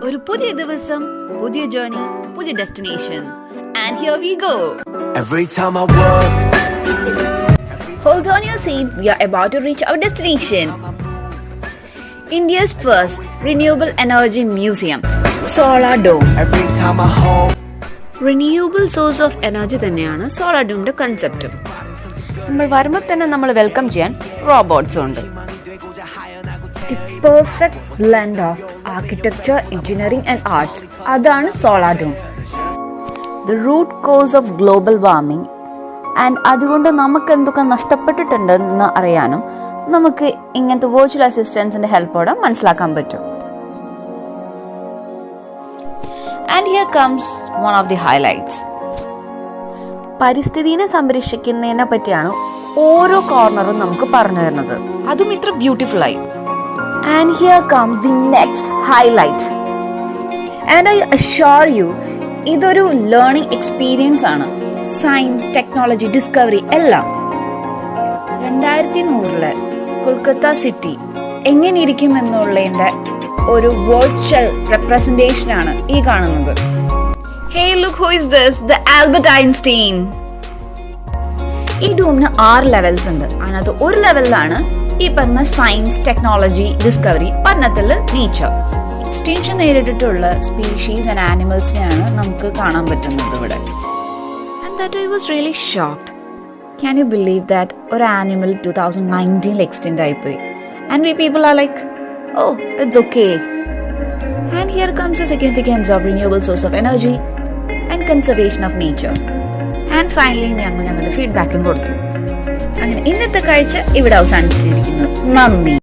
ഒരു പുതിയ ദിവസം, പുതിയ ജേർണി, പുതിയ destination. And here we go. Every time I work, Hold on your seat. We are about to reach our destination. India's first renewable energy museum, Solar Dome. every time I hope. Renewable source of energy തന്നെയാണ് solar ഡോമിന്റെ കൺസെപ്റ്റും. നമ്മൾ വരുമ്പോൾ തന്നെ നമ്മൾ welcome ചെയ്യാൻ റോബോട്ട്സും ഉണ്ട്. The perfect blend of architecture, engineering and arts, അതാണ് solar dome. The root cause of global warming and അതുകൊണ്ട് നമുക്ക് എന്തൊക്കെ നഷ്ടപ്പെട്ടിട്ടുണ്ടെന്ന് അറിയാനും നമുക്ക് ഇങ്ങനത്തെ വെർച്വൽ അസിസ്റ്റൻസിന്റെ ഹെൽപ്പോടെ മനസ്സിലാക്കാൻ പറ്റും. And here comes one of the highlights. പരിസ്ഥിതിയെ സംരക്ഷിക്കുന്നതിനെ പറ്റിയാണ് ഓരോ കോർണറും നമുക്ക് പറഞ്ഞു തരുന്നത്, അതും ഇത്ര ബ്യൂട്ടിഫുൾ ആയി. And here comes the next highlight. And I assure you, ഇതൊരു ലേണിംഗ് എക്സ്പീരിയൻസ് ആണ്. സയൻസ്, ടെക്നോളജി, ഡിസ്കവറി എല്ലാം. 2000 കൊൽക്കത്ത സിറ്റി എങ്ങനെ ഇരിക്കും എന്നുള്ളതിന്റെ ഒരു വെർച്വൽ റെപ്രസെന്റേഷൻ ആണ് ഈ കാണുന്നത്. Hey, look who is this? The Albert Einstein. ഈ ഡോമിന് 6 ലെവൽസ് ഉണ്ട്. അതിനകത്ത് ഒരു ലെവലിലാണ് ഈ പറഞ്ഞ സയൻസ്, ടെക്നോളജി, ഡിസ്കവറി, പഠനത്തില് നേച്ചർ. എക്സ്റ്റൻഷൻ നേരിട്ടിട്ടുള്ള സ്പീഷീസ് ആൻഡ് ആനിമൽസിനെയാണ് നമുക്ക് കാണാൻ പറ്റുന്നത് ഇവിടെ. And that I was really shocked. Can you believe that ഒരു ആനിമൽ 2019 എക്സ്റ്റെൻഡ് ആയിപ്പോയി? And we people are like, oh, it's okay. And here comes the significance of renewable source of energy and conservation of nature. And finally, ഞങ്ങളുടെ ഫീഡ്ബാക്കും കൊടുത്തു. അങ്ങനെ ഇന്നത്തെ കാഴ്ച ഇവിടെ അവസാനിച്ചിരിക്കുന്നു. നന്ദി.